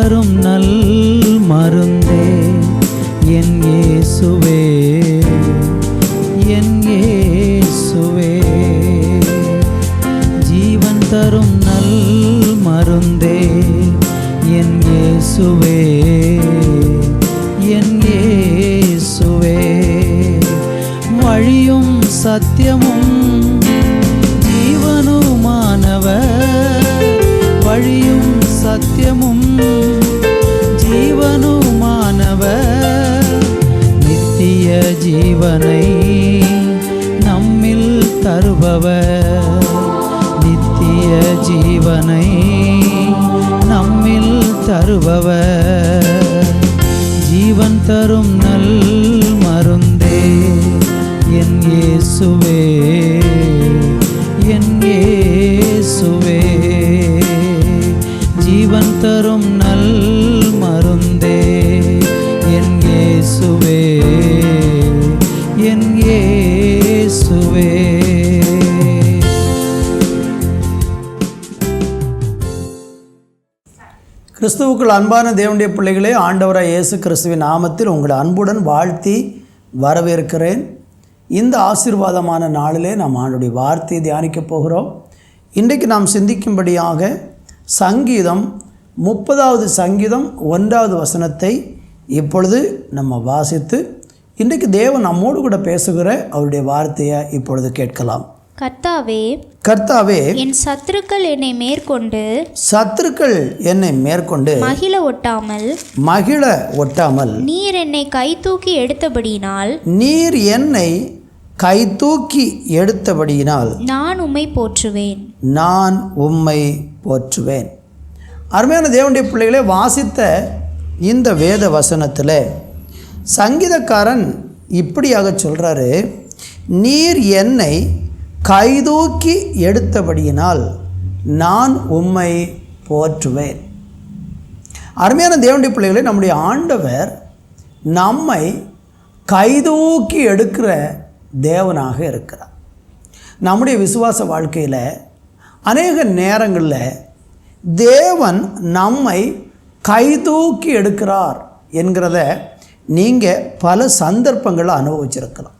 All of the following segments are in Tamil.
தரும் நல் மருந்தே என் இயேசுவே, என் இயேசுவே. ஜீவன் தரும் நல் மருந்தே என் இயேசுவே, என் இயேசுவே. வழியும் சத்தியமும் ஜீவனுமானவர், வழியும் சத்தியமும் ஜீவனுமானவர். நித்திய ஜீவனை நம்மில் தருபவர், நித்திய ஜீவனை நம்மில் தருபவர். ஜீவன் தரும் நல் மருந்தே என் இயேசுவே, என் இயேசுவே. ஜீவன் தரும் நல் மருந்தே என் இயேசுவே, என் இயேசுவே. கிறிஸ்துவுக்குள் அன்பான தேவனுடைய பிள்ளைகளே, ஆண்டவராய் இயேசு கிறிஸ்துவின் நாமத்தில் உங்களை அன்புடன் வாழ்த்தி வரவேற்கிறேன். இந்த ஆசீர்வாதமான நாளிலே நாம் ஆண்டுடைய வார்த்தையை தியானிக்கப் போகிறோம். இன்றைக்கு நாம் சிந்திக்கும்படியாக சங்கீதம் 30வது சங்கீதம் 1வது வசனத்தை இப்பொழுது நம்ம வாசித்து இன்றைக்கு தேவன் நம்மோடு கூட பேசுகிற அவருடைய வார்த்தையை இப்பொழுது கேட்கலாம். கர்த்தாவே, கர்த்தாவே, என் சத்துருக்கள் என்னை மேற்கொண்டு, சத்துருக்கள் என்னை மேற்கொண்டு மகிழ ஒட்டாமல், மகிழ ஒட்டாமல், நீர் என்னை கை தூக்கி எடுத்தபடியினால், நீர் என்னை கை தூக்கி எடுத்தபடியினால் நான் உம்மை போற்றுவேன், நான் உம்மை போற்றுவேன். அருமையான தேவனுடைய பிள்ளைகளே, வாசித்த இந்த வேத வசனத்தில் சங்கீதக்காரன் இப்படியாக சொல்கிறாரு, நீர் என்னை கைதூக்கி எடுத்தபடியினால் நான் உம்மை போற்றுவேன். அருமையான தேவனுடைய பிள்ளைகளே, நம்முடைய ஆண்டவர் நம்மை கைதூக்கி எடுக்கிற தேவனாக இருக்கிறார். நம்முடைய விசுவாச வாழ்க்கையில் அநேக நேரங்களில் தேவன் நம்மை கைதூக்கி எடுக்கிறார் என்கிறத நீங்கள் பல சந்தர்ப்பங்களில் அனுபவிச்சிருக்கலாம்.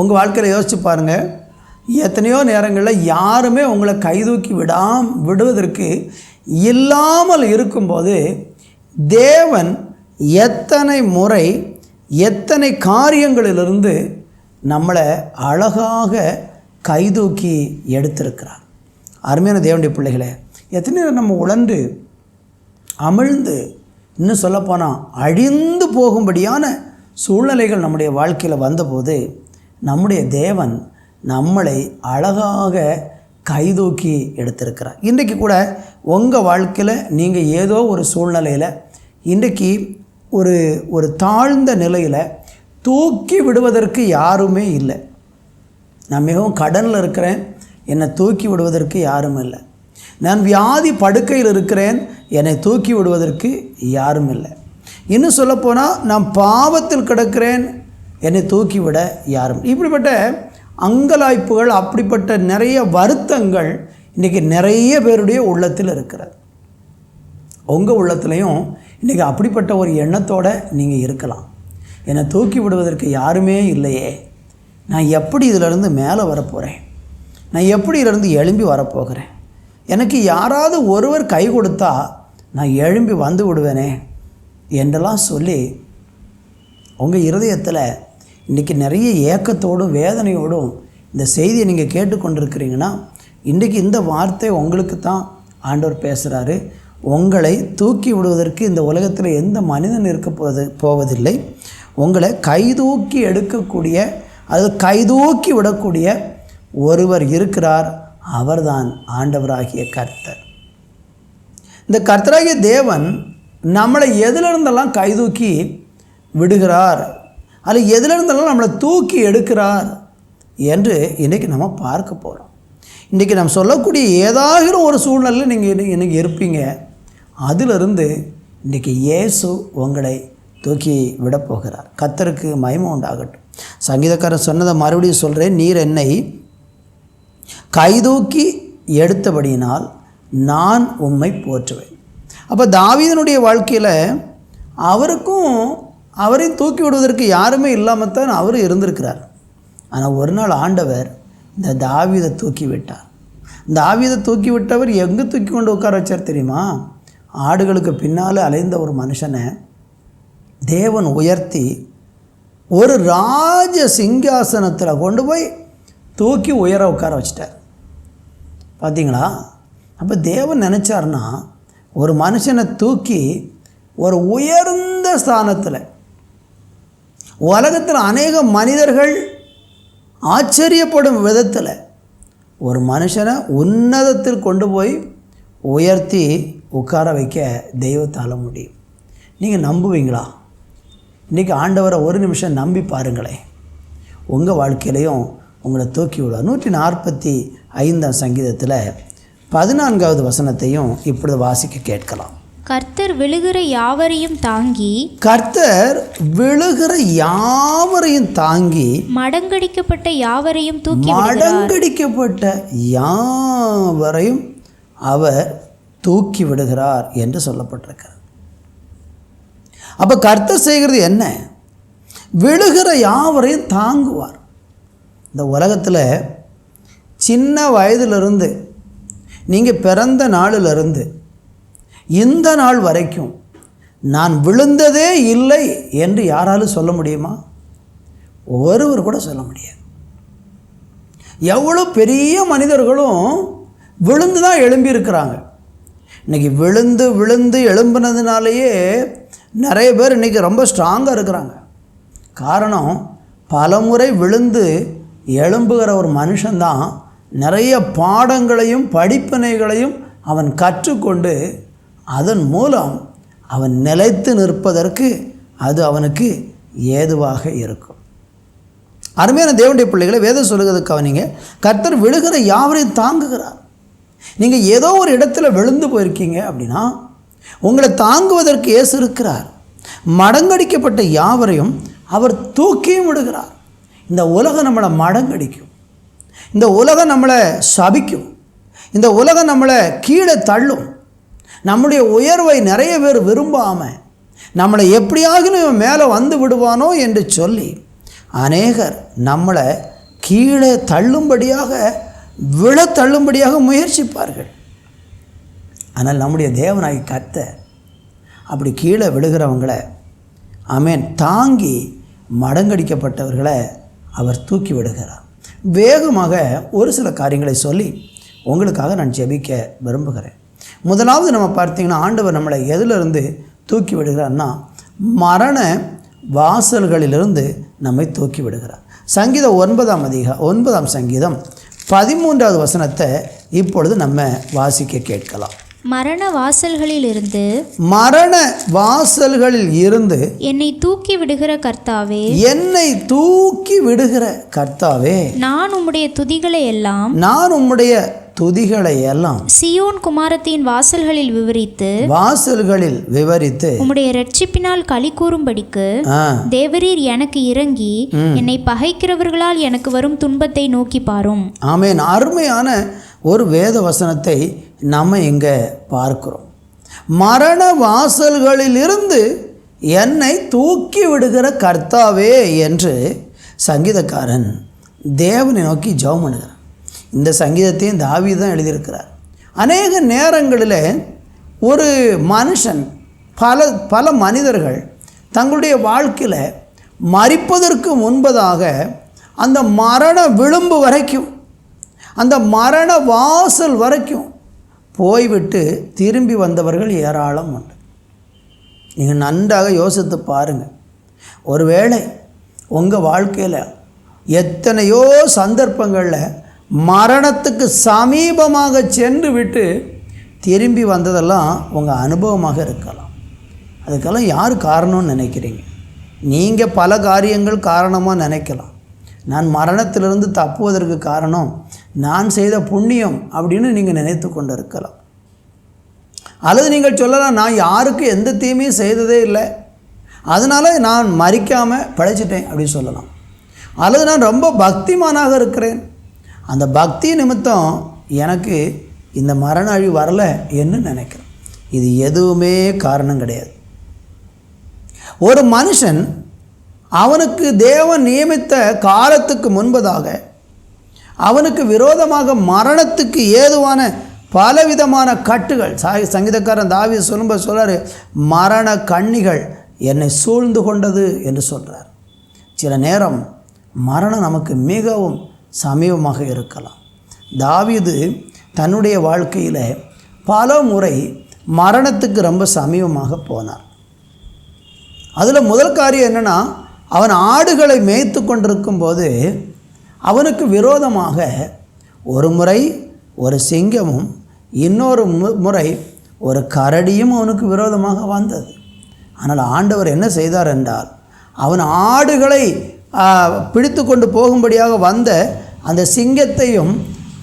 உங்கள் வாழ்க்கையில் யோசித்து பாருங்கள், எத்தனையோ நேரங்களில் யாருமே உங்களை கைதூக்கி விடுவதற்கு இல்லாமல் இருக்கும்போது தேவன் எத்தனை முறை எத்தனை காரியங்களிலிருந்து நம்மளை அழகாக கைதூக்கி எடுத்திருக்கிறார். அருமையான தேவனுடைய பிள்ளைகளே, எத்தனை நேரம் நம்ம உழன்று அமிழ்ந்து, இன்னும் சொல்லப்போனால் அழிந்து போகும்படியான சூழ்நிலைகள் நம்முடைய வாழ்க்கையில் வந்தபோது நம்முடைய தேவன் நம்மளை அழகாக கைதூக்கி எடுத்திருக்கிறார். இன்றைக்கு கூட உங்கள் வாழ்க்கையில் நீங்கள் ஏதோ ஒரு சூழ்நிலையில் இன்றைக்கு ஒரு தாழ்ந்த நிலையில் தூக்கி விடுவதற்கு யாருமே இல்லை. நான் மிகவும் கடனில் இருக்கிறேன், என்னை தூக்கி விடுவதற்கு யாரும் இல்லை. நான் வியாதி படுக்கையில் இருக்கிறேன், என்னை தூக்கி விடுவதற்கு யாரும் இல்லை. இன்னும் சொல்லப்போனால் நான் பாவத்தில் கிடக்கிறேன், என்னை தூக்கிவிட யாரும். இப்படிப்பட்ட அங்கலாய்ப்புகள், அப்படிப்பட்ட நிறைய வருத்தங்கள் இன்றைக்கி நிறைய பேருடைய உள்ளத்தில் இருக்கிறது. உங்கள் உள்ளத்துலேயும் இன்றைக்கி அப்படிப்பட்ட ஒரு எண்ணத்தோடு நீங்கள் இருக்கலாம். என்னை தூக்கி விடுவதற்கு யாருமே இல்லையே, நான் எப்படி இதிலிருந்து மேலே வரப்போகிறேன், நான் எப்படி இதிலிருந்து எழும்பி வரப்போகிறேன், எனக்கு யாராவது ஒருவர் கை கொடுத்தா நான் எழும்பி வந்து விடுவேனே என்றெல்லாம் சொல்லி உங்கள் இருதயத்தில் இன்றைக்கி நிறைய ஏக்கத்தோடும் வேதனையோடும் இந்த செய்தியை நீங்கள் கேட்டுக்கொண்டிருக்கிறீங்கன்னா, இன்றைக்கி இந்த வார்த்தை உங்களுக்கு தான் ஆண்டவர் பேசுகிறாரு. உங்களை தூக்கி விடுவதற்கு இந்த உலகத்தில் எந்த மனிதன் இருக்க போவதில்லை. உங்களை கைதூக்கி எடுக்கக்கூடிய, அது கைதூக்கி விடக்கூடிய ஒருவர் இருக்கிறார். அவர்தான் ஆண்டவராகிய கர்த்தர். இந்த கர்த்தராகிய தேவன் நம்மளை எதிலிருந்தெல்லாம் கைதூக்கி விடுகிறார், அது எதிலிருந்தெல்லாம் நம்மளை தூக்கி எடுக்கிறார் என்று இன்றைக்கி நம்ம பார்க்க போகிறோம். இன்றைக்கி நம்ம சொல்லக்கூடிய ஏதாவது ஒரு சூழ்நிலையில் நீங்கள் இன்றைக்கி இருப்பீங்க. அதிலிருந்து இன்றைக்கி இயேசு உங்களை தூக்கி விடப்போகிறார். கர்த்தருக்கு மகிமை உண்டாகட்டும். சங்கீதக்காரன் சொன்னதை மறுபடியும் சொல்கிறேன், நீர் என்னை கைதூக்கி எடுத்தபடியினால் நான் உம்மை போற்றுவேன். அப்போ தாவீதனுடைய வாழ்க்கையில் அவரையும் தூக்கி விடுவதற்கு யாருமே இல்லாமல் தான் அவர் இருந்திருக்கிறார். ஆனால் ஒரு நாள் ஆண்டவர் இந்த தாவீதை தூக்கி விட்டார். தாவீதை தூக்கி விட்டவர் எங்கே தூக்கி கொண்டு உட்கார வச்சார் தெரியுமா? ஆடுகளுக்கு பின்னால் அலைந்த ஒரு மனுஷனை தேவன் உயர்த்தி ஒரு ராஜ சிங்காசனத்தில் கொண்டு போய் தூக்கி உயர உட்கார வச்சிட்டார். பார்த்தீங்களா? அப்போ தேவன் நினச்சார்னா ஒரு மனுஷனை தூக்கி ஒரு உயர்ந்த ஸ்தானத்தில், உலகத்தில் அநேக மனிதர்கள் ஆச்சரியப்படும் விதத்தில் ஒரு மனுஷனை உன்னதத்தில் கொண்டு போய் உயர்த்தி உட்கார வைக்க தெய்வத்தால் முடியும். நீங்கள் நம்புவீங்களா? இன்றைக்கி ஆண்டவரை ஒரு நிமிஷம் நம்பி பாருங்களேன், உங்கள் வாழ்க்கையிலையும் உங்களை தூக்கி விடுவார். 145 சங்கீதத்தில் 14வது வசனத்தையும் இப்பொழுது வாசிக்க கேட்கலாம். கர்த்தர் விழுகிற யாவரையும் தாங்கி, கர்த்தர் விழுகிற யாவரையும் தாங்கி, மடங்கடிக்கப்பட்ட யாவரையும் தூக்கி, மடங்கடிக்கப்பட்ட யாவரையும் அவர் தூக்கி விடுகிறார் என்று சொல்லப்பட்டிருக்கிறது. அப்போ கர்த்தர் செய்கிறது என்ன? விழுகிற யாவரையும் தாங்குவார். இந்த உலகத்தில் சின்ன வயதிலிருந்து நீங்கள் பிறந்த நாளிலிருந்து இந்த நாள் வரைக்கும் நான் விழுந்ததே இல்லை என்று யாராலும் சொல்ல முடியுமா? ஒருவர் கூட சொல்ல முடியாது. எவ்வளோ பெரிய மனிதர்களும் விழுந்து தான் எழும்பியிருக்கிறாங்க. இன்றைக்கி விழுந்து விழுந்து எழும்பினதுனாலேயே நிறைய பேர் இன்றைக்கி ரொம்ப ஸ்ட்ராங்காக இருக்கிறாங்க. காரணம், பலமுறை விழுந்து எழும்புகிற ஒரு மனுஷன்தான் நிறைய பாடங்களையும் படிப்பினைகளையும் அவன் கற்றுக்கொண்டு அதன் மூலம் அவன் நிலைத்து நிற்பதற்கு அது அவனுக்கு ஏதுவாக இருக்கும். அருமையான தேவனுடைய பிள்ளைகளை, வேதம் சொல்லுகிறதுக்கு அவனிங்க கர்த்தர் விழுகிற யாவரையும் தாங்குகிறார். நீங்கள் ஏதோ ஒரு இடத்துல விழுந்து போயிருக்கீங்க அப்படின்னா உங்களை தாங்குவதற்கு இயேசு இருக்கிறார். மடங்கடிக்கப்பட்ட யாவரையும் அவர் தூக்கியும் விடுகிறார். இந்த உலகம் நம்மளை மடங்கடிக்கும், இந்த உலகம் நம்மளை சபிக்கும், இந்த உலகம் நம்மளை கீழே தள்ளும். நம்முடைய உயர்வை நிறைய பேர் விரும்பாமல் நம்மளை எப்படியாகிலும் மேலே வந்து விடுவானோ என்று சொல்லி அநேகர் நம்மளை கீழே தள்ளும்படியாக, விழ தள்ளும்படியாக முயற்சிப்பார்கள். ஆனால் நம்முடைய தேவனாகி கர்த்தர் அப்படி கீழே விழுகிறவங்களை ஆமென் தாங்கி மடங்கடிக்கப்பட்டவர்களை அவர் தூக்கி விடுகிறார். வேகமாக ஒரு சில காரியங்களை சொல்லி உங்களுக்காக நான் ஜெபிக்க விரும்புகிறேன். முதலாவது நம்ம பார்த்தீங்கன்னா, ஆண்டவர் நம்மளை எதிலிருந்து தூக்கி விடுகிறார்னா மரண வாசல்களிலிருந்து நம்மை தூக்கி விடுகிறார். சங்கீதம் 9ஆம் சங்கீதம் 13வது வசனத்தை இப்பொழுது நம்ம வாசிக்க கேட்கலாம். மரண வாசல்களில் இருந்து என்னை தூக்கி விடுகிற கர்த்தாவே, என்னை தூக்கி விடுகிற கர்த்தாவே, நான் உம்முடைய துதிகளை எல்லாம் சீயோன் குமாரத்தின் வாசல்களில் விவரித்து உம்முடைய இரட்சிப்பினால் களி கூறும்படிக்கு தேவரீர் எனக்கு இறங்கி என்னை பகைக்கிறவர்களால் எனக்கு வரும் துன்பத்தை நோக்கி பாரும். ஆமென். அருமையான ஒரு வேத வசனத்தை நம்ம இங்கே பார்க்கிறோம். மரண வாசல்களிலிருந்து என்னை தூக்கி விடுகிற கர்த்தாவே என்று சங்கீதக்காரன் தேவனை நோக்கி ஜெபம் பண்ணுகிறார். இந்த சங்கீதத்தையும் தாவீது தான் எழுதியிருக்கிறார். அநேக நேரங்களில் ஒரு மனுஷன், பல மனிதர்கள் தங்களுடைய வாழ்க்கையில் மரிப்பதற்கு முன்பதாக அந்த மரண விளிம்பு வரைக்கும், அந்த மரண வாசல் வரைக்கும் போய்விட்டு திரும்பி வந்தவர்கள் ஏராளம் உண்டு. நீங்கள் நன்றாக யோசித்து பாருங்கள். ஒருவேளை உங்கள் வாழ்க்கையில் எத்தனையோ சந்தர்ப்பங்களில் மரணத்துக்கு சமீபமாக சென்று விட்டு திரும்பி வந்ததெல்லாம் உங்கள் அனுபவமாக இருக்கலாம். அதுக்கெல்லாம் யார் காரணம்னு நினைக்கிறீங்க? நீங்கள் பல காரியங்கள் காரணமாக நினைக்கலாம். நான் மரணத்திலிருந்து தப்புவதற்கு காரணம் நான் செய்த புண்ணியம் அப்படின்னு நீங்கள் நினைத்து கொண்டு இருக்கலாம். அல்லது நீங்கள் சொல்லலாம், நான் யாருக்கு எந்த தீமையும் செய்ததே இல்லை, அதனால் நான் மரிக்காமல் பிழைச்சிட்டேன் அப்படின்னு சொல்லலாம். அல்லது நான் ரொம்ப பக்திமானாக இருக்கிறேன், அந்த பக்தி நிமித்தம் எனக்கு இந்த மரண அழிவு வரலை என்று நினைக்கிறேன். இது எதுவுமே காரணம் கிடையாது. ஒரு மனுஷன் அவனுக்கு தேவன் நியமித்த காலத்துக்கு முன்பதாக அவனுக்கு விரோதமாக மரணத்துக்கு ஏதுவான பலவிதமான கட்டுகள், சங்கீதக்காரன் தாவீது சொல்லும்போது சொல்கிறார், மரண கண்ணிகள் என்னை சூழ்ந்து கொண்டது என்று சொல்கிறார். சில நேரம் மரணம் நமக்கு மிகவும் சமீபமாக இருக்கலாம். தாவீது தன்னுடைய வாழ்க்கையில் பல முறை மரணத்துக்கு ரொம்ப சமீபமாக போனார். அதில் முதல் காரியம் என்னென்னா, அவன் ஆடுகளை மேய்த்து கொண்டிருக்கும் போது அவனுக்கு விரோதமாக ஒரு முறை ஒரு சிங்கமும் இன்னொரு முறை ஒரு கரடியும் அவனுக்கு விரோதமாக வந்தது. ஆனால் ஆண்டவர் என்ன செய்தார் என்றால், அவன் ஆடுகளை பிடித்து கொண்டு போகும்படியாக வந்த அந்த சிங்கத்தையும்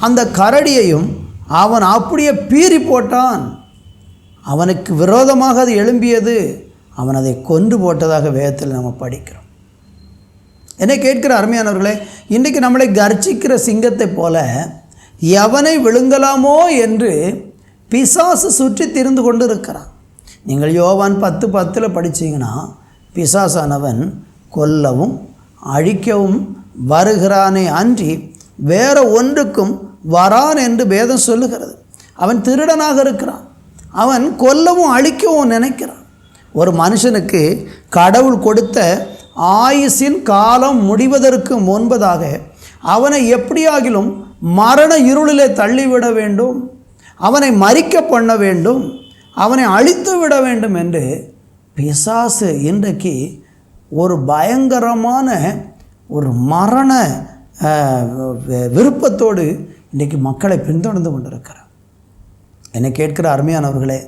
அந்த கரடியையும் அவன் அப்படியே பீறி போட்டான். அவனுக்கு விரோதமாக அது எழும்பியது, அவன் அதை கொன்று போட்டதாக வேதத்தில் நம்ம படிக்கிறோம். என்னை கேட்கிற அருமையானவர்களே, இன்றைக்கு நம்மளை கர்ஜிக்கிற சிங்கத்தை போல எவனை விழுங்கலாமோ என்று பிசாசு சுற்றி திரிந்து கொண்டு இருக்கிறான். நீங்கள் யோவான் 10:10 படித்தீங்கன்னா, பிசாசானவன் கொல்லவும் அழிக்கவும் வருகிறானே அன்றி வேற ஒன்றுக்கும் வரான் என்று வேதம் சொல்லுகிறது. அவன் திருடனாக இருக்கிறான். அவன் கொல்லவும் அழிக்கவும் நினைக்கிறான். ஒரு மனுஷனுக்கு கடவுள் கொடுத்த ஆயுசின் காலம் முடிவதற்கு முன்பதாக அவனை எப்படியாகிலும் மரண இருளிலே தள்ளிவிட வேண்டும், அவனை மரிக்க பண்ண வேண்டும், அவனை அழித்து விட வேண்டும் என்று பிசாசு இன்றைக்கு ஒரு பயங்கரமான ஒரு மரண விருப்பத்தோடு இன்றைக்கு மக்களை பின்தொடர்ந்து கொண்டிருக்கிறார். என்னை கேட்கிற அருமையானவர்களே,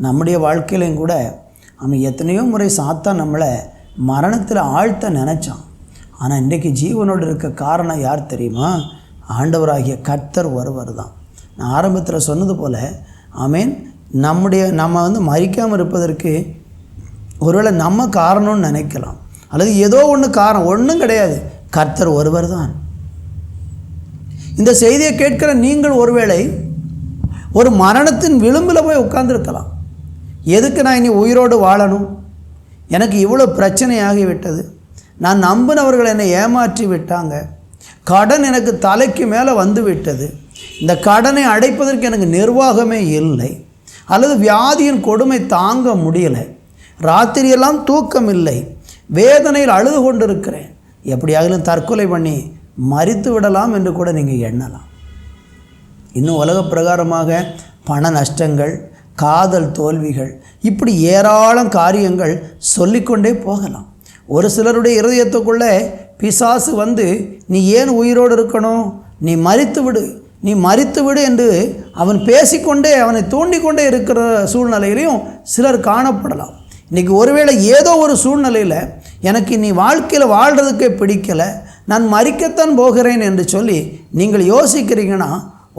நம்முடைய வாழ்க்கையிலையும் கூட அவன் எத்தனையோ முறை சாத்தான் நம்மளை மரணத்தில் ஆழ்த்த நினச்சான். ஆனால் இன்றைக்கு ஜீவனோடு இருக்க காரணம் யார் தெரியுமா? ஆண்டவராகிய கர்த்தர் ஒருவர் தான். நான் ஆரம்பத்தில் சொன்னது போல், ஆமேன், நம்ம மரிக்காமல் இருப்பதற்கு ஒருவேளை நம்ம காரணம்னு நினைக்கலாம், அல்லது ஏதோ ஒன்று காரணம். ஒன்றும் கிடையாது, கர்த்தர் ஒருவர் தான். இந்த செய்தியை கேட்கிற நீங்கள் ஒருவேளை ஒரு மரணத்தின் விளிம்பில் போய் உட்கார்ந்துருக்கலாம். எதுக்கு நான் இனி உயிரோடு வாழணும்? எனக்கு இவ்வளோ பிரச்சனையாகிவிட்டது, நான் நம்பினவர்கள் என்னை ஏமாற்றி விட்டாங்க, கடன் எனக்கு தலைக்கு மேலே வந்து விட்டது, இந்த கடனை அடைப்பதற்கு எனக்கு நிர்வாகமே இல்லை, அல்லது வியாதியின் கொடுமை தாங்க முடியலை, ராத்திரியெல்லாம் தூக்கம் இல்லை, வேதனையில் அழுது கொண்டிருக்கிறேன், எப்படியாகிலும் தற்கொலை பண்ணி மரித்து விடலாம் என்று கூட நீங்கள் எண்ணலாம். இன்னும் உலக பிரகாரமாக பண நஷ்டங்கள், காதல் தோல்விகள், இப்படி ஏராளம் காரியங்கள் சொல்லிக்கொண்டே போகலாம். ஒரு சிலருடைய இருதயத்துக்குள்ளே பிசாசு வந்து, நீ ஏன் உயிரோடு இருக்கணும், நீ மரித்து விடு, நீ மரித்து விடு என்று அவன் பேசிக்கொண்டே அவனை தூண்டிக்கொண்டே இருக்கிற சூழ்நிலையிலையும் சிலர் காணப்படலாம். இன்றைக்கி ஒருவேளை ஏதோ ஒரு சூழ்நிலையில் எனக்கு நீ வாழ்க்கையில் வாழ்கிறதுக்கே பிடிக்கலை, நான் மரிக்கத்தான் போகிறேன் என்று சொல்லி நீங்கள் யோசிக்கிறீங்கன்னா,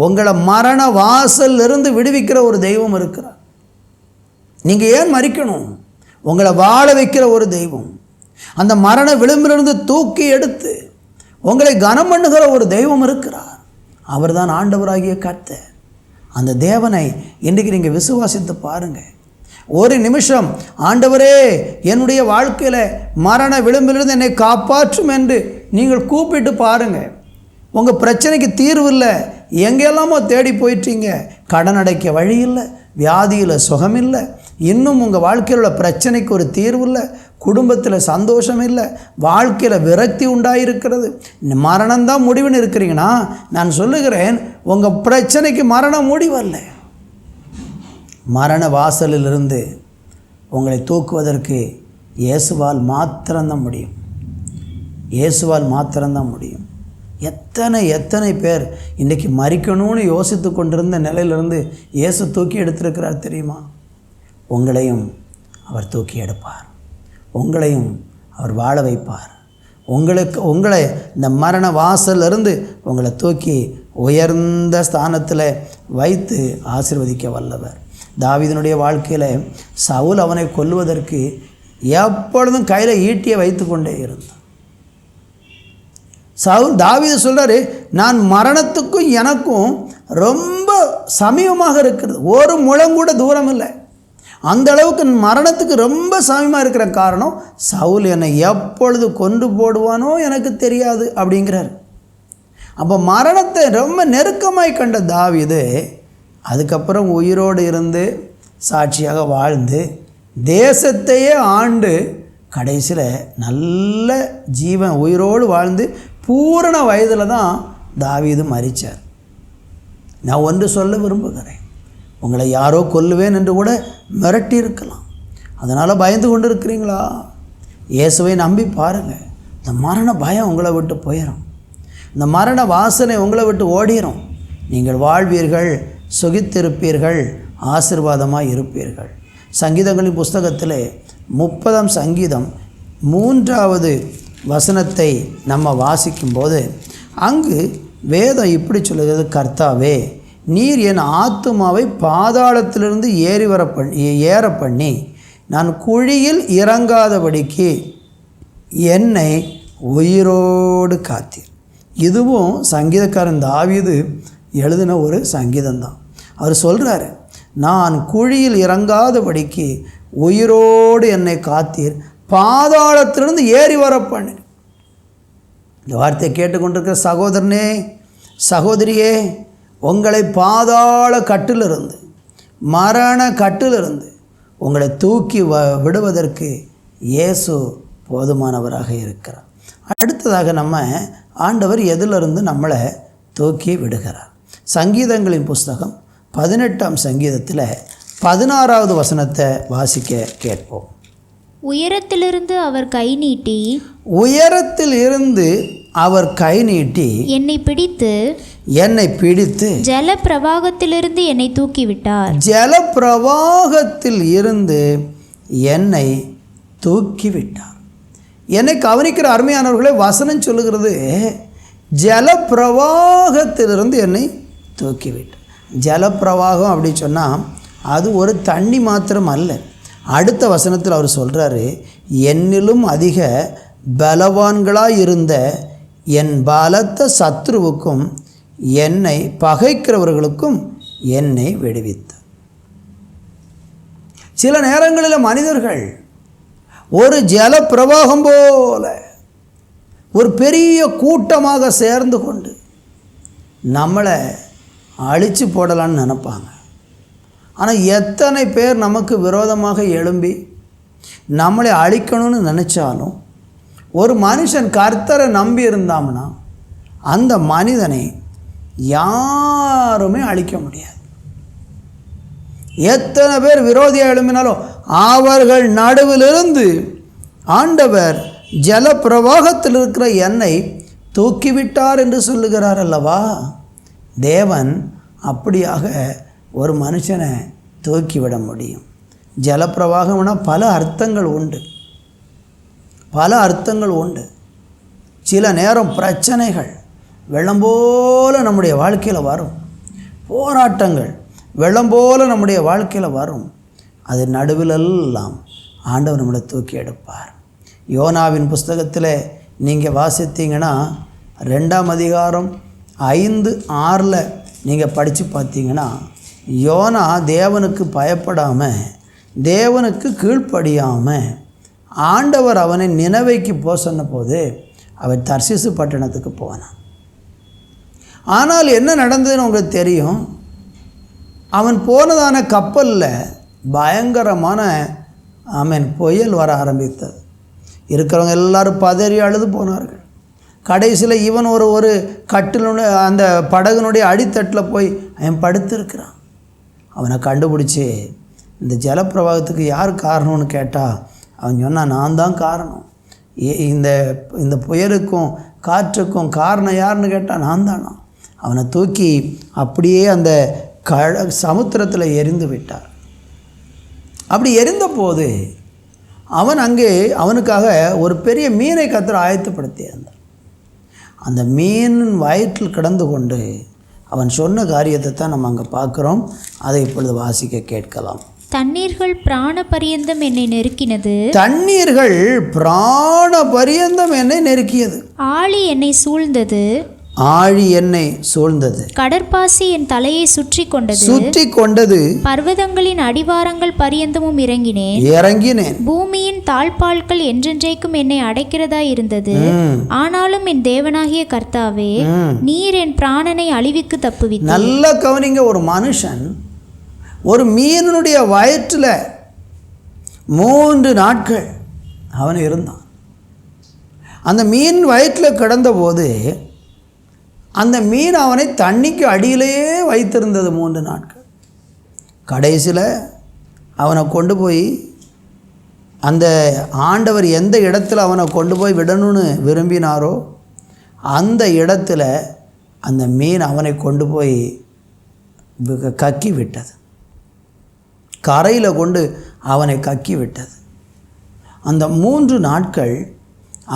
உங்களை மரண வாசலிருந்து விடுவிக்கிற ஒரு தெய்வம் இருக்கிறார். நீங்கள் ஏன் மரிக்கணும்? உங்களை வாழ வைக்கிற ஒரு தெய்வம், அந்த மரண விளிம்பிலிருந்து தூக்கி எடுத்து உங்களை கனம் பண்ணுகிற ஒரு தெய்வம் இருக்கிறார். அவர் தான் ஆண்டவராகிய கர்த்தர். அந்த தேவனை இன்றைக்கு நீங்கள் விசுவாசித்து பாருங்கள். ஒரு நிமிஷம், ஆண்டவரே என்னுடைய வாழ்க்கையில் மரண விளிம்பிலிருந்து என்னை காப்பாற்றும் என்று நீங்கள் கூப்பிட்டு பாருங்கள். உங்கள் பிரச்சனைக்கு தீர்வு இல்லை, எங்கெல்லாமோ தேடி போயிட்டீங்க, கடன் அடைக்க வழி இல்லை, வியாதியில் சுகம் இல்லை, இன்னும் உங்கள் வாழ்க்கையில் உள்ள பிரச்சனைக்கு ஒரு தீர்வு இல்லை, குடும்பத்தில் சந்தோஷம் இல்லை, வாழ்க்கையில் விரக்தி உண்டாயிருக்கிறது, மரணம்தான் முடிவுன்னு இருக்கிறீங்கன்னா, நான் சொல்லுகிறேன், உங்கள் பிரச்சனைக்கு மரணம் முடிவல்ல. மரண வாசலிலிருந்து உங்களை தூக்குவதற்கு இயேசுவால் மாத்திரம்தான் முடியும். இயேசுவால் மாத்திரம்தான் முடியும். எத்தனை பேர் இன்றைக்கி மரிக்கணும்னு யோசித்து கொண்டிருந்த நிலையிலிருந்து இயேசு தூக்கி எடுத்திருக்கிறார் தெரியுமா? உங்களையும் அவர் தூக்கி எடுப்பார், உங்களையும் அவர் வாழ வைப்பார். உங்களை இந்த மரண வாசலிருந்து உங்களை தூக்கி உயர்ந்த ஸ்தானத்தில் வைத்து ஆசீர்வதிக்க வல்லவர். தாவீதினுடைய வாழ்க்கையில் சவுல் அவனை கொல்லுவதற்கு எப்பொழுதும் கையில் ஈட்டியை வைத்து கொண்டே இருந்தான். தாவீது சொல்கிறாரு, நான் மரணத்துக்கும் எனக்கும் ரொம்ப சமீபமாக இருக்கிறது, ஒரு முழம் கூட தூரம் இல்லை. அந்த அளவுக்கு மரணத்துக்கு ரொம்ப சமயமாக இருக்கிற காரணம், சவுல் என்னை எப்பொழுது கொண்டு போடுவானோ எனக்கு தெரியாது அப்படிங்கிறார். அப்போ மரணத்தை ரொம்ப நெருக்கமாய் கண்ட தாவீது அதுக்கப்புறம் உயிரோடு இருந்து சாட்சியாக வாழ்ந்து தேசத்தையே ஆண்டு கடைசியில் நல்ல ஜீவன் உயிரோடு வாழ்ந்து பூரண வயதில் தான் தாவீது மரித்தார். நான் ஒன்று சொல்ல விரும்புகிறேன், உங்களை யாரோ கொல்லுவேன் என்று கூட மிரட்டி இருக்கலாம். அதனால் பயந்து கொண்டு இருக்கிறீங்களா? இயேசுவை நம்பி பாருங்கள். இந்த மரண பயம் உங்களை விட்டு போயிடும். இந்த மரண வாசனை உங்களை விட்டு ஓடிடும். நீங்கள் வாழ்வீர்கள், சுகித்திருப்பீர்கள், ஆசீர்வாதமாக இருப்பீர்கள். சங்கீதங்களின் புஸ்தகத்தில் 30ஆம் சங்கீதம் 3வது வசனத்தை நம்ம வாசிக்கும்போது அங்கு வேதம் இப்படி சொல்லுகிறது, கர்த்தாவே நீர் என் ஆத்துமாவை பாதாளத்திலிருந்து ஏற பண்ணி நான் குழியில் இறங்காதபடிக்கு என்னை உயிரோடு காத்தீர். இதுவும் சங்கீதக்காரன் தாவீது எழுதின ஒரு சங்கீதம்தான். அவர் சொல்கிறாரு, நான் குழியில் இறங்காதபடிக்கு உயிரோடு என்னை காத்தீர், பாதாளத்திலிருந்து ஏறி வர பண்ணி. இந்த வார்த்தையை கேட்டுக்கொண்டிருக்கிற சகோதரனே, சகோதரியே, உங்களை பாதாள கட்டிலிருந்து, மரண கட்டிலிருந்து உங்களை தூக்கி விடுவதற்கு இயேசு போதுமானவராக இருக்கிறார். அடுத்ததாக நம்ம ஆண்டவர் எதிலிருந்து நம்மளை தூக்கி விடுகிறார். சங்கீதங்களின் புஸ்தகம் 18ஆம் சங்கீதத்தில் 16வது வசனத்தை வாசிக்க கேட்போம். உயரத்திலிருந்து அவர் கை நீட்டி, உயரத்தில் இருந்து அவர் கை நீட்டி என்னை பிடித்து ஜல பிரவாகத்திலிருந்து என்னை தூக்கிவிட்டார். ஜல பிரவாகத்தில் இருந்து என்னை தூக்கிவிட்டார். என்னை கவனிக்கிற அருமையானவர்களே, வசனம் சொல்லுகிறது ஜல பிரவாகத்திலிருந்து என்னை தூக்கிவிட்டார். ஜலப்பிரவாகம் அப்படி சொன்னால் அது ஒரு தண்ணி மாத்திரம் அல்ல. அடுத்த வசனத்தில் அவர் சொல்கிறாரு, என்னிலும் அதிக பலவான்களாக இருந்த என் பலத்த சத்ருவுக்கும் என்னை பகைக்கிறவர்களுக்கும் என்னை விடுவித்தார். சில நேரங்களில் மனிதர்கள் ஒரு ஜல பிரவாகம் போல ஒரு பெரிய கூட்டமாக சேர்ந்து கொண்டு நம்மளை அழித்து போடலான்னு நினைப்பாங்க. ஆனால் எத்தனை பேர் நமக்கு விரோதமாக எழும்பி நம்மளை அழிக்கணும்னு நினச்சாலும் ஒரு மனுஷன் கர்த்தரை நம்பி இருந்தாம்னா அந்த மனிதனை யாருமே அழிக்க முடியாது. எத்தனை பேர் விரோதியாக எழும்பினாலும் அவர்கள் நடுவிலிருந்து ஆண்டவர் ஜல பிரவாகத்தில் இருக்கிற என்னை தூக்கிவிட்டார் என்று சொல்லுகிறார் அல்லவா. தேவன் அப்படியாக ஒரு மனுஷனை தூக்கிவிட முடியும். ஜலப்பிரவாகம்னா பல அர்த்தங்கள் உண்டு, பல அர்த்தங்கள் உண்டு. சில நேரம் பிரச்சனைகள் வெள்ளம் போல நம்முடைய வாழ்க்கையில் வரும், போராட்டங்கள் வெள்ளம் போல நம்முடைய வாழ்க்கையில் வரும். அது நடுவிலெல்லாம் ஆண்டவர் நம்மளை தூக்கி எடுப்பார். யோனாவின் புஸ்தகத்தில் நீங்கள் வாசித்தீங்கன்னா 2ஆம் அதிகாரம் 5-6 நீங்கள் படித்து பார்த்தீங்கன்னா, யோனா தேவனுக்கு பயப்படாமல், தேவனுக்கு கீழ்ப்படியாமல் ஆண்டவர் அவனை நினவைக்கு போக சொன்ன போது அவன் தர்சீசு பட்டணத்துக்கு போனான். ஆனால் என்ன நடந்ததுன்னு உங்களுக்கு தெரியும். அவன் போனதான கப்பலில் பயங்கரமான புயல் வர ஆரம்பித்தது. இருக்கிறவங்க எல்லாரும் பதறி அழுது போனார்கள். கடைசியில் இவன் ஒரு கட்டிலுடைய அந்த படகுனுடைய அடித்தட்டில் போய் அவன் படுத்திருக்கிறான். அவனை கண்டுபிடிச்சி இந்த ஜலப்பிரவாகத்துக்கு யார் காரணம்னு கேட்டால் அவன் சொன்னான், நான் தான் காரணம். இந்த புயலுக்கும் காற்றுக்கும் காரணம் யாருன்னு கேட்டால் நான் தானா. அவனை தூக்கி அப்படியே அந்த சமுத்திரத்தில் எரிந்து விட்டார். அப்படி எரிந்த போது அவன் அங்கே அவனுக்காக ஒரு பெரிய மீனை கர்த்தர் ஆயத்தப்படுத்தியிருந்தார். அந்த மீனின் வயிற்றில் கிடந்து கொண்டு அவன் சொன்ன காரியத்தை தான் நம்ம அங்கே பார்க்குறோம். அதை இப்பொழுது வாசிக்க கேட்கலாம். தண்ணீர்கள் பிராண பரியந்தம் என்னை நெருக்கினது, தண்ணீர்கள் பிராண பரியந்தம் என்னை நெருக்கியது. ஆழி என்னை சூழ்ந்தது, ஆழி என்னை சூழ்ந்தது, கடற்பாசி என் தலையை சுற்றி கொண்டது, பர்வதங்களின் அடிவாரங்கள் பரியந்தமும் இறங்கினேன். பூமியின் தாழ்பால்கள் என்றென்றைக்கும் என்னை அடைக்கிறதா இருந்தது. ஆனாலும் என் தேவனாகிய கர்த்தாவே, நீர் என் பிராணனை அழிவுக்கு தப்புவித்தீர். நல்ல கவனிங்க, ஒரு மனுஷன் ஒரு மீனுடைய வயிற்றில் 3 நாட்கள் அவன் இருந்தான். அந்த மீன் வயிற்றில் கிடந்தபோது அந்த மீன் அவனை தண்ணிக்கு அடியிலேயே வைத்திருந்தது 3 நாட்கள். கடைசியில் அவனை கொண்டு போய் அந்த ஆண்டவர் எந்த இடத்துல அவனை கொண்டு போய் விடணும்னு விரும்பினாரோ அந்த இடத்துல அந்த மீன் அவனை கொண்டு போய் கக்கி விட்டது. கரையில் கொண்டு அவனை கக்கி விட்டது. அந்த 3 நாட்கள்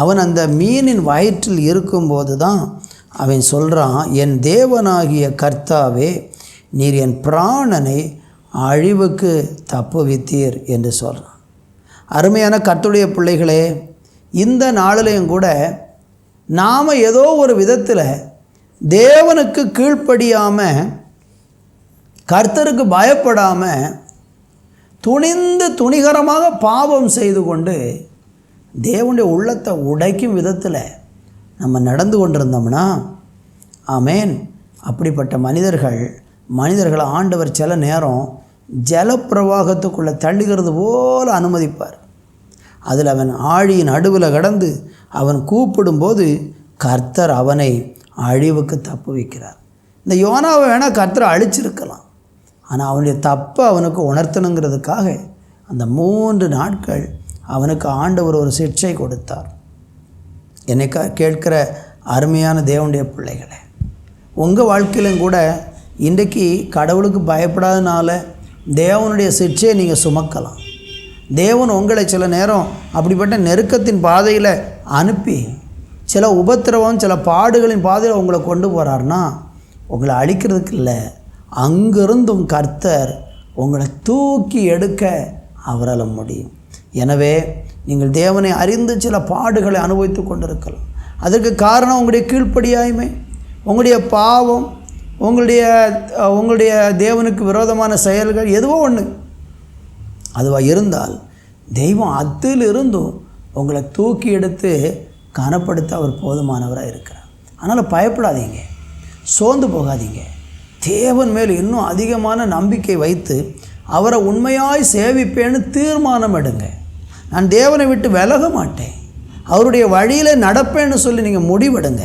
அவன் அந்த மீனின் வயிற்றில் இருக்கும்போது தான் அவன் சொல்கிறான், என் தேவனாகிய கர்த்தாவே, நீர் என் பிராணனை அழிவுக்கு தப்புவித்தீர் என்று சொல்கிறான். அருமையான கர்த்தருடைய பிள்ளைகளே, இந்த நாளிலையும் கூட நாம் ஏதோ ஒரு விதத்தில் தேவனுக்கு கீழ்ப்படியாமல், கர்த்தருக்கு பயப்படாமல், துணிகரமாக பாவம் செய்து கொண்டு தேவனுடைய உள்ளத்தை உடைக்கும் விதத்தில் நம்ம நடந்து கொண்டிருந்தோம்னா, ஆமேன், அப்படிப்பட்ட மனிதர்களை ஆண்டவர் சில நேரம் ஜலப்பிரவாகத்துக்குள்ளே தள்ளுகிறது போல் அனுமதிப்பார். அதில் அவன் ஆழியின் நடுவில் கடந்து அவன் கூப்பிடும்போது கர்த்தர் அவனை அழிவுக்கு தப்பு வைக்கிறார். இந்த யோனாவை வேணால் கர்த்தரை அழிச்சிருக்கலாம், ஆனால் அவனுடைய தப்பை அவனுக்கு உணர்த்தணுங்கிறதுக்காக அந்த 3 நாட்கள் அவனுக்கு ஆண்டவர் ஒரு சிக்ஷை கொடுத்தார். என்னை கேட்கிற அருமையான தேவனுடைய பிள்ளைகளே, உங்கள் வாழ்க்கையிலும் கூட இன்றைக்கு கடவுளுக்கு பயப்படாதனால தேவனுடைய சிக்ஷையை நீங்கள் சுமக்கலாம். தேவன் உங்களை சில நேரம் அப்படிப்பட்ட நெருக்கத்தின் பாதையில் அனுப்பி சில உபத்திரவம், சில பாடுகளின் பாதையில் உங்களை கொண்டு போகிறார்னா உங்களை அழிக்கிறதுக்கு இல்லை, அங்கிருந்தும் கர்த்தர் உங்களை தூக்கி எடுக்க அவரால் முடியும். எனவே நீங்கள் தேவனை அறிந்து சில பாடுகளை அனுபவித்து கொண்டிருக்கலாம். அதற்கு காரணம் உங்களுடைய கீழ்ப்படியாய்மை, உங்களுடைய பாவம், உங்களுடைய தேவனுக்கு விரோதமான செயல்கள், எதுவோ ஒன்று அதுவாக இருந்தால் தெய்வம் அதிலிருந்தும் உங்களை தூக்கி எடுத்து கனப்படுத்த அவர் போதுமானவராக இருக்கிறார். அதனால் பயப்படாதீங்க, சோர்ந்து போகாதீங்க. தேவன் மேல் இன்னும் அதிகமான நம்பிக்கை வைத்து அவரை உண்மையாய் சேவிப்பேன்னு தீர்மானம் எடுங்க. நான் தேவனை விட்டு விலக மாட்டேன், அவருடைய வழியில் நடப்பேன்னு சொல்லி நீங்கள் முடிவெடுங்க.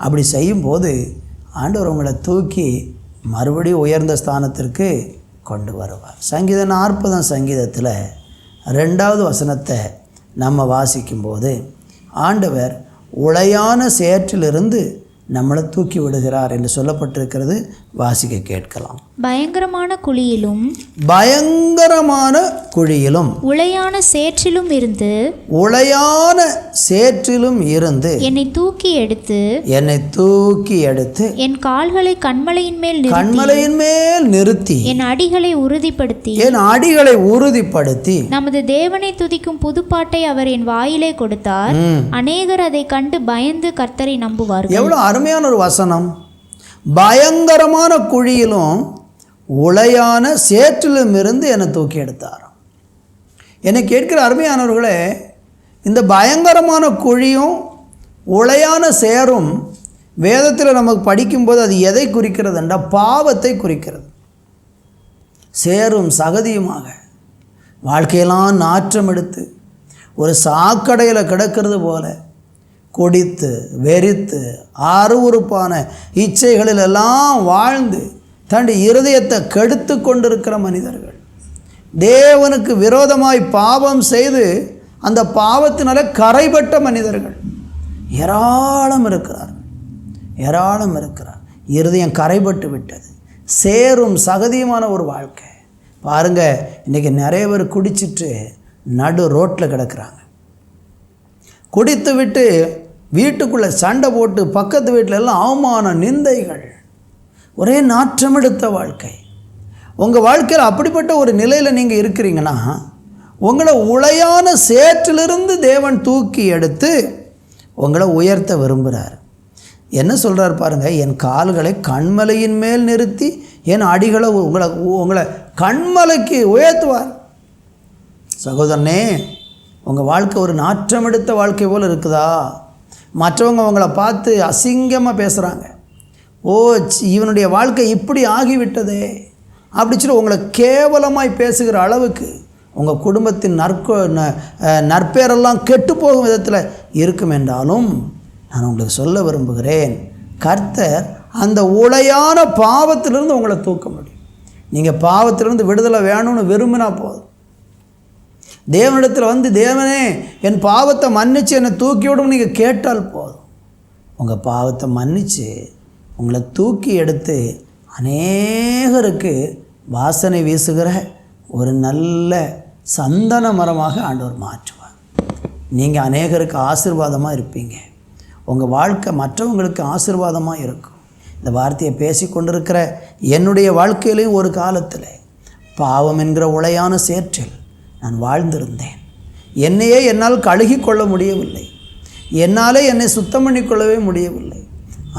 அப்படி செய்யும்போது ஆண்டவர் உங்களை தூக்கி மறுபடியும் உயர்ந்த ஸ்தானத்திற்கு கொண்டு வருவார். சங்கீதம் 40 சங்கீதத்தில் 2வது வசனத்தை நம்ம வாசிக்கும்போது ஆண்டவர் உளையான சேற்றிலிருந்து நம்மளை தூக்கி விடுகிறார் என்று சொல்லப்பட்டிருக்கிறது. வாசிக்க கேட்கலாம். பயங்கரமான குழியிலும் உளையான சேற்றிலும் இருந்து என்னை தூக்கி எடுத்து என் கால்களை கன்மலையின் மேல் நிறுத்தி என் அடிகளை உறுதிப்படுத்தி நமது தேவனை துதிக்கும் புதுப்பாட்டை அவர் என் வாயிலே கொடுத்தார். அநேகர் அதை கண்டு பயந்து கர்த்தரை நம்புவார்கள். எவ்வளவு அருமையான ஒரு வசனம்! பயங்கரமான குழியிலும் உளையான சேற்றிலும் இருந்து என்னை தூக்கி எடுத்தார். என்னை கேட்கிற அருமையானவர்களே, இந்த பயங்கரமான குழியும் உளையான சேரும் வேதத்தில் நமக்கு படிக்கும்போது அது எதை குறிக்கிறது என்றால் பாவத்தை குறிக்கிறது. சேரும் சகதியுமாக வாழ்க்கையெல்லாம் நாற்றம் எடுத்து ஒரு சாக்கடையில் கிடக்கிறது போல குடித்து வெறித்து அருவருப்பான இச்சைகளில் எல்லாம் வாழ்ந்து தன்னுடைய இருதயத்தை கெடுத்து கொண்டிருக்கிற மனிதர்கள், தேவனுக்கு விரோதமாய் பாவம் செய்து அந்த பாவத்தினால கரைபட்ட மனிதர்கள் ஏராளம் இருக்கிறார். இருதயம் கரைபட்டு விட்டது. சேரும் சகதியுமான ஒரு வாழ்க்கை. பாருங்கள், இன்றைக்கி நிறைய பேர் குடிச்சிட்டு நடு ரோட்டில் கிடக்கிறாங்க. குடித்து விட்டு வீட்டுக்குள்ளே சண்டை போட்டு பக்கத்து வீட்டில் எல்லாம் அவமான நிந்தைகள், ஒரே நாற்றமெடுத்த வாழ்க்கை. உங்கள் வாழ்க்கையில் அப்படிப்பட்ட ஒரு நிலையில் நீங்கள் இருக்கிறீங்கன்னா உங்களை உளையான சேற்றிலிருந்து தேவன் தூக்கி எடுத்து உங்களை உயர்த்த விரும்புகிறார். என்ன சொல்கிறார் பாருங்கள், என் கால்களை கண்மலையின் மேல் நிறுத்தி என் அடிகளை உங்களை கண்மலைக்கு உயர்த்துவார். சகோதரனே, உங்கள் வாழ்க்கை ஒரு நாற்றம் எடுத்த வாழ்க்கை போல் இருக்குதா? மற்றவங்க உங்களை பார்த்து அசிங்கமாக பேசுகிறாங்க, ஓ இவனுடைய வாழ்க்கை இப்படி ஆகிவிட்டதே அப்படி சொல்லி உங்களை கேவலமாய் பேசுகிற அளவுக்கு உங்கள் குடும்பத்தின் நற்பேரெல்லாம் கெட்டு போகும் விதத்தில் இருக்கும் என்றாலும் நான் உங்களுக்கு சொல்ல விரும்புகிறேன், கர்த்தர் அந்த உளையான பாவத்திலிருந்து உங்களை தூக்க முடியும். நீங்கள் பாவத்திலிருந்து விடுதலை வேணும்னு விரும்பினா போதும். தேவனிடத்தில் தேவனே என் பாவத்தை மன்னித்து என்னை தூக்கி விடும் நீங்கள் கேட்டால் போதும். உங்கள் பாவத்தை மன்னித்து உங்களை தூக்கி எடுத்து அநேகருக்கு வாசனை வீசுகிற ஒரு நல்ல சந்தன மரமாக ஆண்டவர் மாற்றுவார். நீங்கள் அநேகருக்கு ஆசீர்வாதமாக இருப்பீங்க. உங்கள் வாழ்க்கை மற்றவங்களுக்கு ஆசீர்வாதமாக இருக்கும். இந்த வார்த்தையை பேசி கொண்டிருக்கிற என்னுடைய வாழ்க்கையிலையும் ஒரு காலத்தில் பாவம் என்கிற உளையான சேற்றில் நான் வாழ்ந்திருந்தேன். என்னையே என்னால் கழுகி கொள்ள முடியவில்லை, என்னாலே என்னை சுத்தம் பண்ணி கொள்ளவே முடியவில்லை.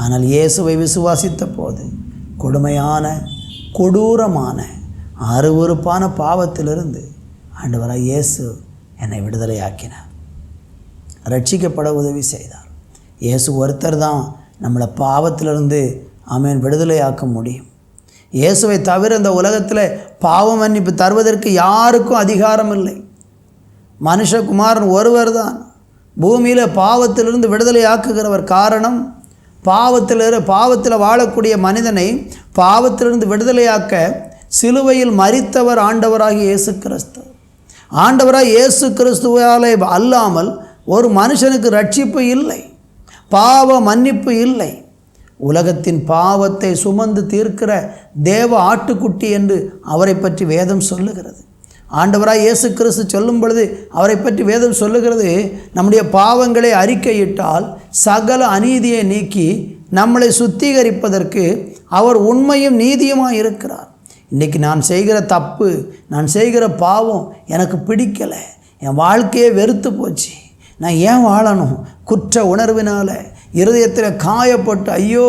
ஆனால் இயேசுவை விசுவாசித்த போது கொடுமையான கொடூரமான அருவருப்பான பாவத்திலிருந்து ஆண்டவராக இயேசு என்னை விடுதலையாக்கினார், ரட்சிக்கப்பட உதவி செய்தார். இயேசு ஒருத்தர் தான் நம்மளை பாவத்திலிருந்து ஆமென் விடுதலையாக்க முடியும். இயேசுவை தவிர இந்த உலகத்தில் பாவ மன்னிப்பு தருவதற்கு யாருக்கும் அதிகாரம் இல்லை. மனுஷகுமாரன் ஒருவர் தான் பூமியில் பாவத்திலிருந்து விடுதலையாக்குகிறவர். காரணம், பாவத்தில் வாழக்கூடிய மனிதனை பாவத்திலிருந்து விடுதலையாக்க சிலுவையில் மரித்தவர் ஆண்டவராகிய இயேசு கிறிஸ்து. ஆண்டவராக இயேசு கிறிஸ்துவாலே அல்லாமல் ஒரு மனுஷனுக்கு ரட்சிப்பு இல்லை, பாவ மன்னிப்பு இல்லை. உலகத்தின் பாவத்தை சுமந்து தீர்க்கிற தேவ ஆட்டுக்குட்டி என்று அவரை பற்றி வேதம் சொல்லுகிறது. ஆண்டவராக இயேசு கிறிஸ்து சொல்லும் பொழுது அவரை பற்றி வேதம் சொல்லுகிறது, நம்முடைய பாவங்களை அறிக்கையிட்டால் சகல அநீதியை நீக்கி நம்மளை சுத்திகரிப்பதற்கு அவர் உண்மையும் நீதியுமாக இருக்கிறார். இன்றைக்கி நான் செய்கிற தப்பு, நான் செய்கிற பாவம் எனக்கு பிடிக்கலை, என் வாழ்க்கையே வெறுத்து போச்சு, நான் ஏன் வாழணும்? குற்ற உணர்வினால் இருதயத்தில் காயப்பட்டு ஐயோ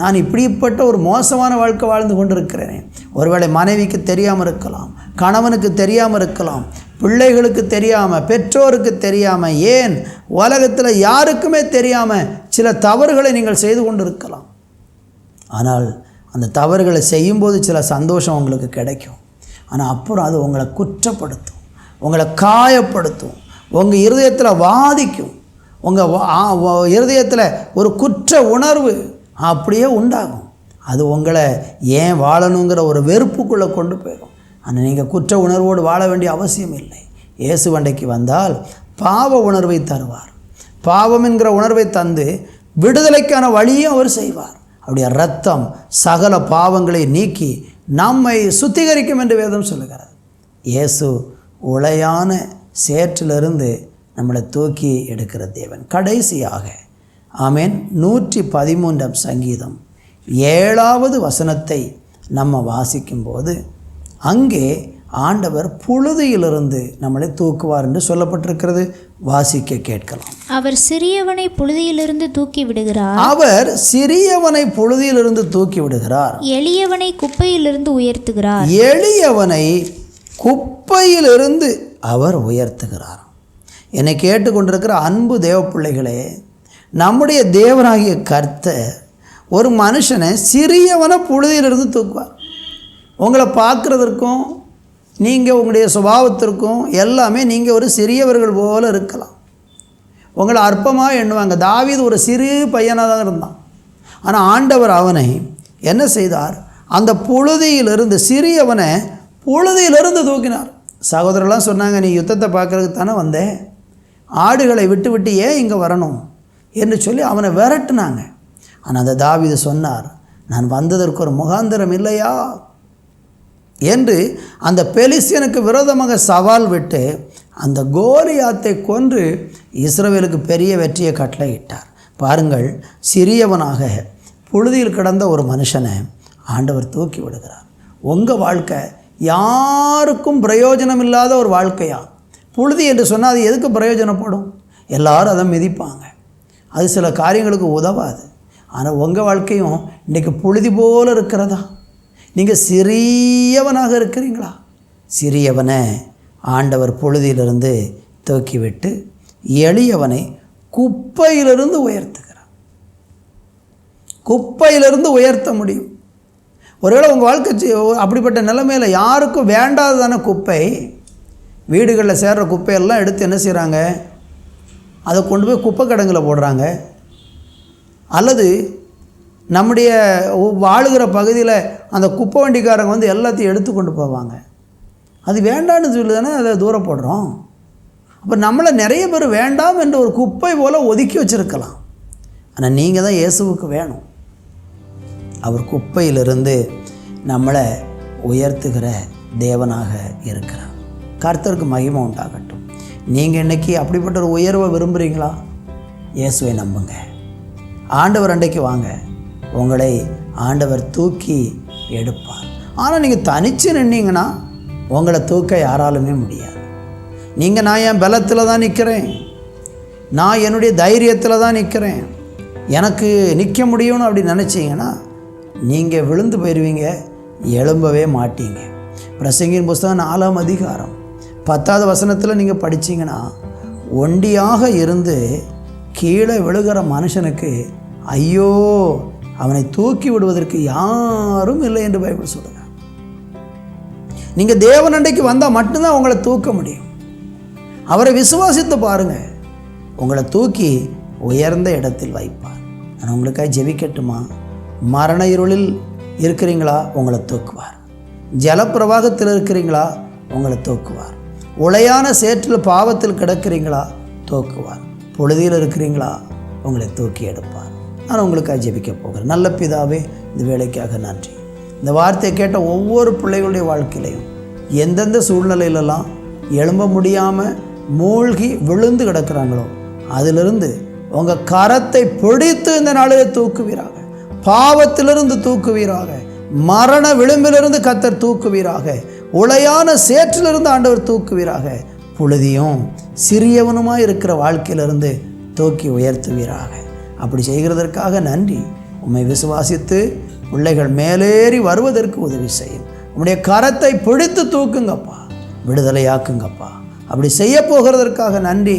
நான் இப்படிப்பட்ட ஒரு மோசமான வாழ்க்கை வாழ்ந்து கொண்டிருக்கிறேன். ஒருவேளை மனைவிக்கு தெரியாமல் இருக்கலாம், கணவனுக்கு தெரியாமல் இருக்கலாம், பிள்ளைகளுக்கு தெரியாமல், பெற்றோருக்கு தெரியாமல், ஏன் உலகத்தில் யாருக்குமே தெரியாமல் சில தவறுகளை நீங்கள் செய்து கொண்டிருக்கலாம். ஆனால் அந்த தவறுகளை செய்யும்போது சில சந்தோஷம் உங்களுக்கு கிடைக்கும். ஆனால் அப்புறம் அது உங்களை குற்றப்படுத்தும், உங்களை காயப்படுத்தும், உங்கள் இருதயத்தில் வாதிக்கும், உங்கள் இருதயத்தில் ஒரு குற்ற உணர்வு அப்படியே உண்டாகும். அது உங்களை ஏன் வாழணுங்கிற ஒரு வெறுப்புக்குள்ளே கொண்டு போயிடும். ஆனால் நீங்கள் குற்ற உணர்வோடு வாழ வேண்டிய அவசியம் இல்லை. இயேசு வண்டைக்கு வந்தால் பாவ உணர்வை தருவார். பாவம் என்கிற உணர்வை தந்து விடுதலைக்கான வழியும் அவர் செய்வார். அவருடைய இரத்தம் சகல பாவங்களை நீக்கி நம்மை சுத்திகரிக்கும் என்று வேதம் சொல்லுகிறது. இயேசு உளையான சேற்றிலிருந்து நம்மளை தூக்கி எடுக்கிற தேவன். கடைசியாக ஆமென் 113 சங்கீதம் 7வது வசனத்தை நம்ம வாசிக்கும்போது அங்கே ஆண்டவர் புழுதியிலிருந்து நம்மளை தூக்குவார் என்று சொல்லப்பட்டிருக்கிறது. வாசிக்க கேட்கலாம். அவர் சிறியவனை புழுதியிலிருந்து தூக்கி விடுகிறார். அவர் சிறியவனை புழுதியிலிருந்து தூக்கி விடுகிறார். எளியவனை குப்பையிலிருந்து உயர்த்துகிறார். எளியவனை குப்பையிலிருந்து அவர் உயர்த்துகிறார். என்னை கேட்டுக்கொண்டிருக்கிற அன்பு தேவ பிள்ளைகளே, நம்முடைய தேவனாகிய கர்த்தர் ஒரு மனுஷனை சிறியவனை புழுதியிலிருந்து தூக்குவார். உங்களை பார்க்குறதற்கும் நீங்கள் உங்களுடைய சுபாவத்திற்கும் எல்லாமே நீங்கள் ஒரு சிறியவர்கள் போல் இருக்கலாம். உங்களை அற்பமாக எண்ணுவாங்க. தாவீது ஒரு சிறு பையனாக தான் இருந்தான். ஆனால் ஆண்டவர் அவனை என்ன செய்தார்? அந்த புழுதியிலிருந்து சிறியவனை புழுதியிலிருந்து தூக்கினார். சகோதரர்லாம் சொன்னாங்க, நீ யுத்தத்தை பார்க்குறதுக்கு தானே வந்தேன், ஆடுகளை விட்டு விட்டு ஏன் இங்கே வரணும் என்று சொல்லி அவனை விரட்டுனாங்க. ஆனால் அந்த தாவீது சொன்னார், நான் வந்ததற்கு ஒரு முகாந்திரம் இல்லையா என்று அந்த பெலிஸ்தியனுக்கு விரோதமாக சவால் விட்டு அந்த கோலியாத்தை கொன்று இஸ்ரவேலுக்கு பெரிய வெற்றியை கட்டளையிட்டார். பாருங்கள், சிறியவனாக புழுதியில் கிடந்த ஒரு மனுஷனை ஆண்டவர் தூக்கி விடுகிறார். உங்கள் வாழ்க்கை யாருக்கும் பிரயோஜனம் இல்லாத ஒரு வாழ்க்கையா? புழுதி என்று சொன்னால் அது எதுக்கு பிரயோஜனப்படும்? எல்லாரும் அதை மிதிப்பாங்க, அது சில காரியங்களுக்கு உதவாது. ஆனால் உங்கள் வாழ்க்கையும் இன்றைக்கு புழுதி போல் இருக்கிறதா? நீங்கள் சிறியவனாக இருக்கிறீங்களா? சிறியவனை ஆண்டவர் புழுதியிலிருந்து தூக்கிவிட்டு எளியவனை குப்பையிலிருந்து உயர்த்துகிறார். குப்பையிலிருந்து உயர்த்த முடியும். ஒருவேளை உங்கள் வாழ்க்கை அப்படிப்பட்ட நிலைமையில் யாருக்கும் வேண்டாததான குப்பை, வீடுகளில் சேர்கிற குப்பையெல்லாம் எடுத்து என்ன செய்கிறாங்க? அதை கொண்டு போய் குப்பை கிடங்கில் போடுறாங்க. அல்லது நம்முடைய வாழுகிற பகுதியில் அந்த குப்பை வண்டிக்காரங்க வந்து எல்லாத்தையும் எடுத்து கொண்டு போவாங்க. அது வேண்டான்னு சொல்லி தானே அதை தூரம் போடுறோம். அப்போ நம்மளை நிறைய பேர் வேண்டாம் என்று ஒரு குப்பை போல் ஒதுக்கி வச்சுருக்கலாம். ஆனால் நீங்கள் தான் இயேசுவுக்கு வேணும். அவர் குப்பையிலிருந்து நம்மளை உயர்த்துகிற தேவனாக இருக்கிறார். கர்த்தருக்கு மகிமை உண்டாகட்டும். நீங்கள் இன்றைக்கி அப்படிப்பட்ட ஒரு உயர்வை விரும்புகிறீங்களா? இயேசுவை நம்புங்க. ஆண்டவர் அண்டைக்கு வாங்க. உங்களை ஆண்டவர் தூக்கி எடுப்பார். ஆனால் நீங்கள் தனித்து நின்னீங்கன்னா உங்களை தூக்க யாராலுமே முடியாது. நீங்கள் நான் என் பலத்தில் தான் நிற்கிறேன், நான் என்னுடைய தைரியத்தில் தான் நிற்கிறேன், எனக்கு நிற்க முடியும்னு அப்படி நினச்சிங்கன்னா நீங்கள் விழுந்து போயிடுவீங்க, எழும்பவே மாட்டீங்க. பிரசங்கியின் புஸ்தகம் 4ஆம் அதிகாரம் 10வது வசனத்தில் நீங்கள் படித்தீங்கன்னா, ஒண்டியாக இருந்து கீழே விழுகிற மனுஷனுக்கு ஐயோ, அவனை தூக்கி விடுவதற்கு யாரும் இல்லை என்று பைபிள் சொல்லுங்க. நீங்கள் தேவனண்டைக்கு வந்தால் மட்டும்தான் உங்களை தூக்க முடியும். அவரை விசுவாசித்து பாருங்கள், உங்களை தூக்கி உயர்ந்த இடத்தில் வைப்பார். நான் உங்களுக்காக ஜெபிக்கட்டுமா? மரண இருளில் இருக்கிறீங்களா? உங்களை தூக்குவார். ஜலப்பிரவாகத்தில் இருக்கிறீங்களா? உங்களை தூக்குவார். உளையான சேற்றில் பாவத்தில் கிடக்கிறீங்களா? தூக்குவார். பொழுதியில் இருக்கிறீங்களா? உங்களை தூக்கி எடுப்பார். நான் உங்களுக்காக ஜெபிக்க போகிறேன். நல்ல பிதாவே, இந்த வேலைக்காக நன்றி. இந்த வார்த்தையை கேட்ட ஒவ்வொரு பிள்ளைகளுடைய வாழ்க்கையிலையும் எந்தெந்த சூழ்நிலையிலெல்லாம் எழும்ப முடியாமல் மூழ்கி விழுந்து கிடக்கிறாங்களோ அதிலிருந்து உங்கள் கரத்தை பிடித்து இந்த நாளில் தூக்குவீராக. பாவத்திலிருந்து தூக்குவீராக. மரண விளிம்பிலிருந்து கர்த்தர் தூக்குவீராக. உளையான சேற்றிலிருந்து ஆண்டவர் தூக்குவீராக. புழுதியும் சிறியவனுமாய் இருக்கிற வாழ்க்கையிலிருந்து தூக்கி உயர்த்துவீராக. அப்படி செய்கிறதற்காக நன்றி. உம்மை விசுவாசித்து பிள்ளைகள் மேலேறி வருவதற்கு உதவி செய்யும். உம்முடைய கரத்தை பிடித்து தூக்குங்கப்பா, விடுதலையாக்குங்கப்பா. அப்படி செய்ய போகிறதற்காக நன்றி.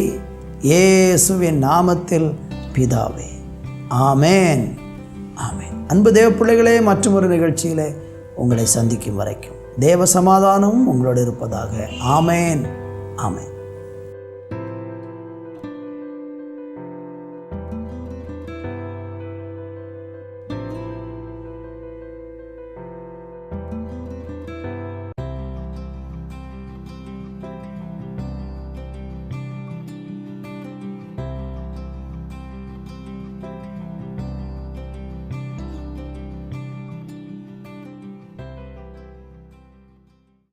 இயேசுவின் நாமத்தில் பிதாவே, ஆமேன், ஆமேன். அன்பு தேவ பிள்ளைகளே, மற்றும் ஒரு நிகழ்ச்சியிலே உங்களை சந்திக்கும் வரைக்கும் தேவ சமாதானமும் உங்களோடு இருப்பதாக. ஆமேன், ஆமேன்.